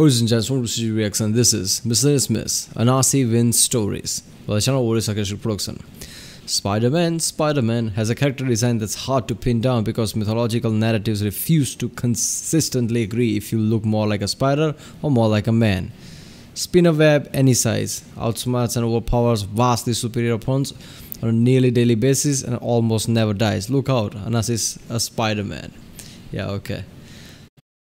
Ladies and gentlemen, this is reaction. This is Miscellaneous Anansi wins stories. Well, the channel is Sarcastic production. Spider-Man has a character design that's hard to pin down because mythological narratives refuse to consistently agree if you look more like a spider or more like a man. Spin a web any size, outsmarts and overpowers vastly superior opponents on a nearly daily basis and almost never dies. Look out, Anansi is a Spider-Man. Yeah, okay.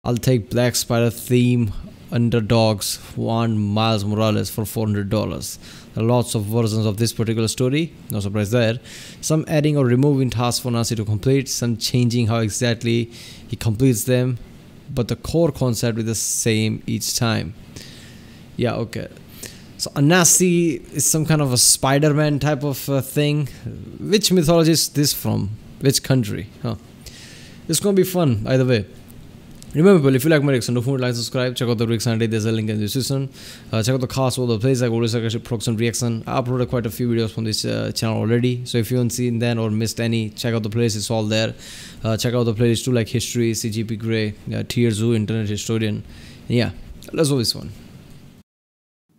I'll take Black Spider theme underdogs want Miles Morales for $400. There are lots of versions of this particular story, no surprise there. Some adding or removing tasks for Anansi to complete, some changing how exactly he completes them, but the core concept is the same each time. Yeah, okay. So Anansi is some kind of a Spider-Man type of thing. Which mythology is this from? Which country? Huh. It's gonna be fun either way. Remember, if you like my reaction, don't forget to like, subscribe, check out the reaction, there's a link in the description. Check out the cast, all the plays like Sarcastic production reaction. I uploaded quite a few videos from this channel already, so if you haven't seen them or missed any, check out the playlist, it's all there. Check out the playlist too, like History, CGP Grey, Tier Zoo, Internet Historian. And yeah, let's do this one.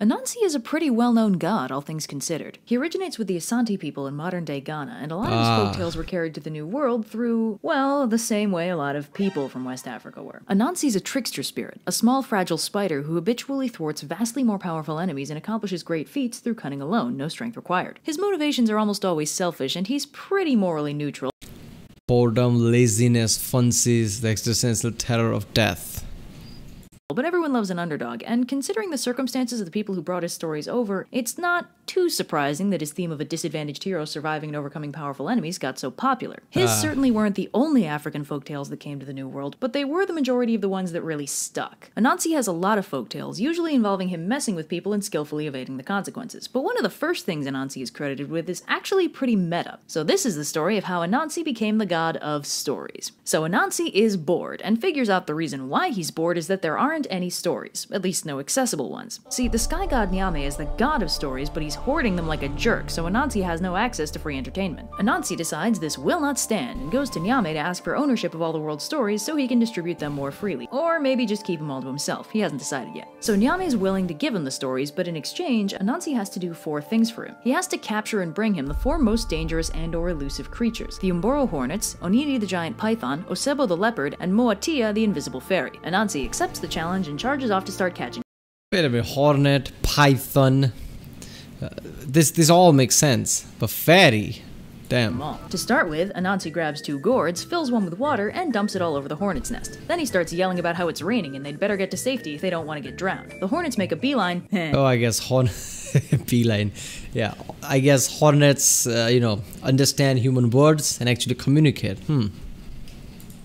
Anansi is a pretty well-known god, all things considered. He originates with the Asante people in modern-day Ghana, and a lot of his folktales were carried to the New World through, well, the same way a lot of people from West Africa were. Anansi's a trickster spirit, a small, fragile spider who habitually thwarts vastly more powerful enemies and accomplishes great feats through cunning alone, no strength required. His motivations are almost always selfish, and he's pretty morally neutral. Boredom, laziness, funsies, the existential terror of death. But everyone loves an underdog, and considering the circumstances of the people who brought his stories over, it's not too surprising that his theme of a disadvantaged hero surviving and overcoming powerful enemies got so popular. His certainly weren't the only African folktales that came to the New World, but they were the majority of the ones that really stuck. Anansi has a lot of folktales, usually involving him messing with people and skillfully evading the consequences, but one of the first things Anansi is credited with is actually pretty meta. So this is the story of how Anansi became the god of stories. So Anansi is bored, and figures out the reason why he's bored is that there aren't any stories, at least no accessible ones. See, the sky god Nyame is the god of stories, but he's hoarding them like a jerk, so Anansi has no access to free entertainment. Anansi decides this will not stand, and goes to Nyame to ask for ownership of all the world's stories so he can distribute them more freely. Or maybe just keep them all to himself, he hasn't decided yet. So Nyame is willing to give him the stories, but in exchange, Anansi has to do 4 things for him. He has to capture and bring him the 4 most dangerous and or elusive creatures: the Umboro hornets, Onini the giant python, Osebo the leopard, and Moatia the invisible fairy. Anansi accepts the challenge and charges off to start catching. Wait a minute, hornet, python. This all makes sense, but fairy, damn. To start with, Anansi grabs 2 gourds, fills one with water, and dumps it all over the hornet's nest. Then he starts yelling about how it's raining and they'd better get to safety if they don't want to get drowned. The hornets make a beeline. Oh, I guess beeline. Yeah, I guess hornets, understand human words and actually communicate.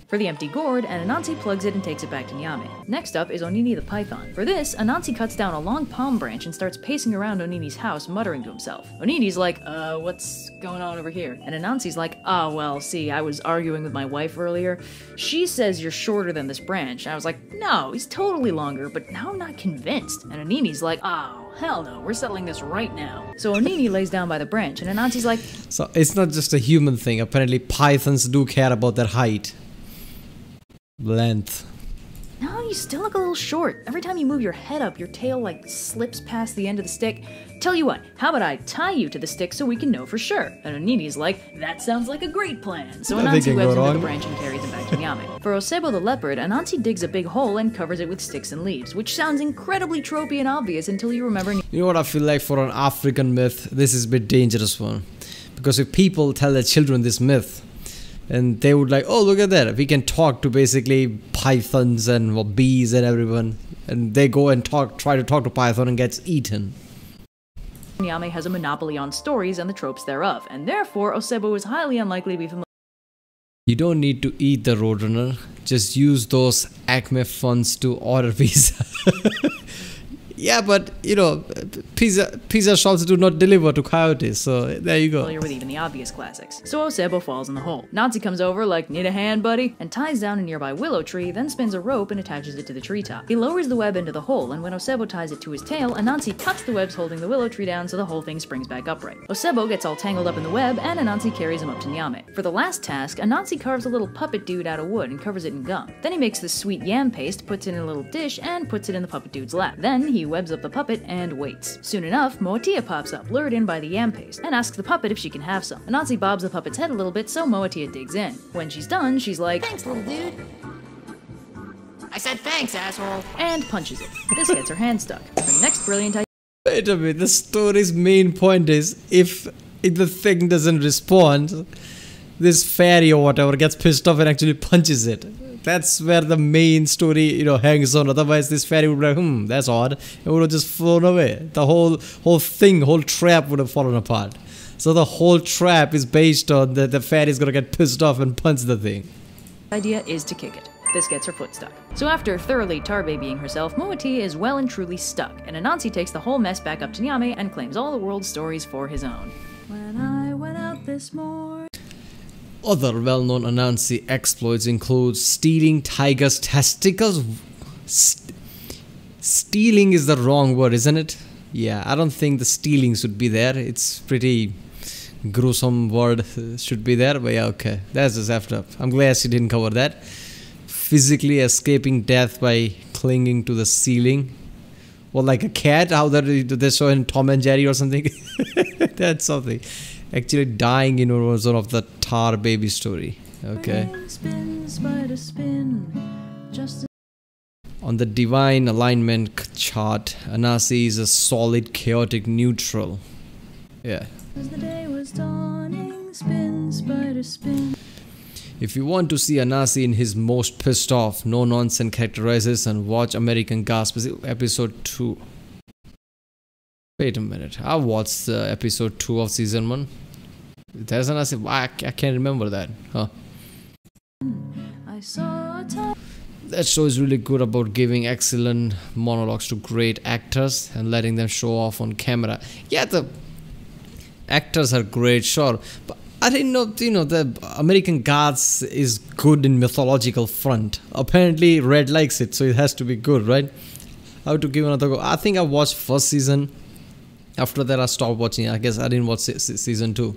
For the empty gourd, and Anansi plugs it and takes it back to Nyame. Next up is Onini the python. For this, Anansi cuts down a long palm branch and starts pacing around Onini's house, muttering to himself. Onini's like, what's going on over here? And Anansi's like, well, see, I was arguing with my wife earlier. She says you're shorter than this branch. And I was like, no, he's totally longer, but now I'm not convinced. And Onini's like, oh, hell no, we're settling this right now. So Onini lays down by the branch, and Anansi's like, so it's not just a human thing. Apparently pythons do care about their height. Length. No, you still look a little short. Every time you move your head up, your tail like slips past the end of the stick. Tell you what, how about I tie you to the stick so we can know for sure? And Onini's like, that sounds like a great plan. So Anansi webs into the branch and carries him back to Nyame. For Osebo the leopard, Anansi digs a big hole and covers it with sticks and leaves, which sounds incredibly tropey and obvious until you remember. You know what I feel like for an African myth? This is a bit dangerous one. Because if people tell their children this myth, and they would like, oh, look at that, we can talk to basically pythons and bees and everyone, and they go and try to talk to python and gets eaten. Nyame has a monopoly on stories and the tropes thereof, and therefore Osebo is highly unlikely to be familiar. You don't need to eat the roadrunner, just use those Acme funds to order pizza. Yeah, but you know, pizza shops do not deliver to coyotes, so there you go. Familiar with even the obvious classics. So Osebo falls in the hole. Anansi comes over like, need a hand, buddy? And ties down a nearby willow tree, then spins a rope and attaches it to the treetop. He lowers the web into the hole, and when Osebo ties it to his tail, Anansi cuts the webs holding the willow tree down so the whole thing springs back upright. Osebo gets all tangled up in the web, and Anansi carries him up to Nyame. For the last task, Anansi carves a little puppet dude out of wood and covers it in gum. Then he makes this sweet yam paste, puts it in a little dish, and puts it in the puppet dude's lap. Then he webs up the puppet and waits. Soon enough, Moatia pops up, lured in by the yam paste, and asks the puppet if she can have some. Anansi bobs the puppet's head a little bit, so Moatia digs in. When she's done, she's like, Thanks, little dude. I said thanks, asshole. and punches it. This gets her hand stuck. The next brilliant idea. Wait a minute, the story's main point is if the thing doesn't respond, this fairy or whatever gets pissed off and actually punches it. That's where the main story, you know, hangs on. Otherwise, this fairy would be like, that's odd. It would have just flown away. The whole trap would have fallen apart. So the whole trap is based on that the fairy's gonna get pissed off and punch the thing. Idea is to kick it. This gets her foot stuck. So after thoroughly tar-babying herself, Moatia is well and truly stuck, and Anansi takes the whole mess back up to Nyame and claims all the world's stories for his own. When I went out this morning. Other well-known Anansi exploits include stealing tigers' testicles. Stealing is the wrong word, isn't it? Yeah, I don't think the stealing should be there. It's pretty gruesome word should be there, but yeah, okay. That's just effed up. I'm glad she didn't cover that. Physically escaping death by clinging to the ceiling. Or like a cat, how they show in Tom and Jerry or something. That's something. Actually dying in one of the tar baby story. Okay. Spin, spider, spin, just On the divine alignment chart, Anansi is a solid chaotic neutral. Yeah. as the day was dawning. Spin, spider, spin. If you want to see Anansi in his most pissed off, no nonsense characterization, watch American Gasp episode 2. Wait a minute, I watched episode 2 of season 1. There's Anansi. I can't remember that. Huh? I saw a That show is really good about giving excellent monologues to great actors and letting them show off on camera. Yeah, the actors are great, sure, but I didn't know, the American Gods is good in mythological front. Apparently, Red likes it, so it has to be good, right? I have to give another go. I think I watched first season. After that, I stopped watching. I guess I didn't watch season 2.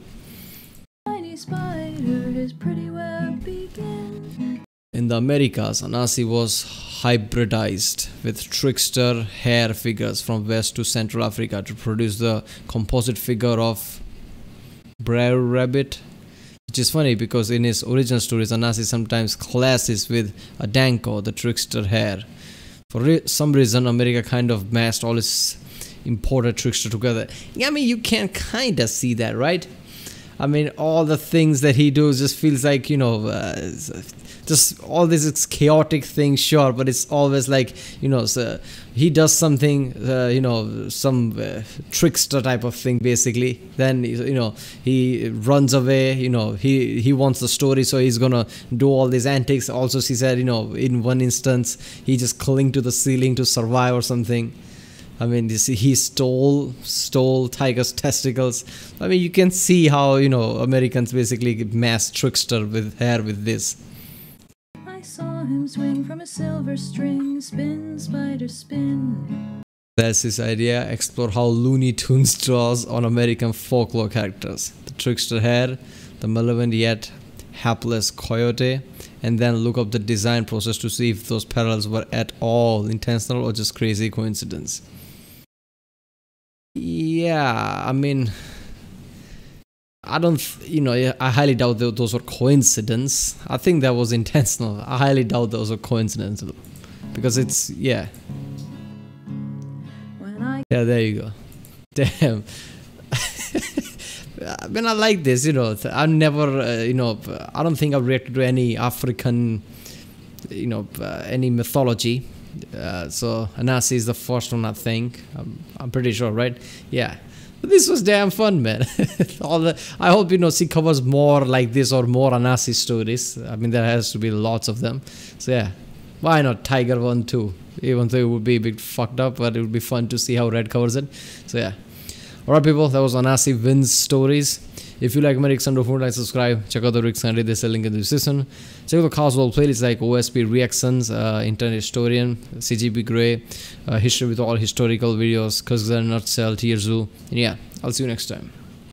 tiny spider, his pretty web begins. In the Americas, Anansi was hybridized with trickster hair figures from West to Central Africa to produce the composite figure of Brer Rabbit, which is funny because in his original stories, Anansi sometimes clashes with a Danko, the trickster hare. For some reason, America kind of mashed all his imported trickster together. Yeah, I mean, you can kind of see that, right? I mean, all the things that he does just feels like, just all this chaotic thing, sure, but it's always like, so he does something, some trickster type of thing, basically. Then, he runs away, he wants the story, so he's gonna do all these antics. Also, she said, in one instance, he just clung to the ceiling to survive or something. I mean, he stole tiger's testicles. I mean, you can see how, Americans basically mass trickster with hair with this. I saw him swing from a silver string. Spin, spider, spin. That's his idea. Explore how Looney Tunes draws on American folklore characters. The trickster hare, the malevolent yet hapless coyote, and then look up the design process to see if those parallels were at all intentional or just crazy coincidence. Yeah, I mean, I don't, I highly doubt those were coincidence. I think that was intentional. I highly doubt those were coincidental. Because it's, yeah. Yeah, there you go. Damn. I mean, I like this, I've never, I don't think I've reacted to any African, any mythology. So Anansi is the first one, I think. I'm pretty sure, right? Yeah. But this was damn fun, man. I hope, she covers more like this or more Anansi stories. I mean, there has to be lots of them. So yeah, why not Tiger 1 too? even though it would be a bit fucked up, but it would be fun to see how Red covers it. So yeah. Alright people, that was Anansi wins stories. If you like my Rick don't forget to subscribe. Check out the Rick Sunday, there's a link in the description. Check out the casual playlists like OSP Reactions, Internet Historian, CGP Grey, History with all historical videos, Kazan Nutshell, Tier Zoo. And yeah, I'll see you next time.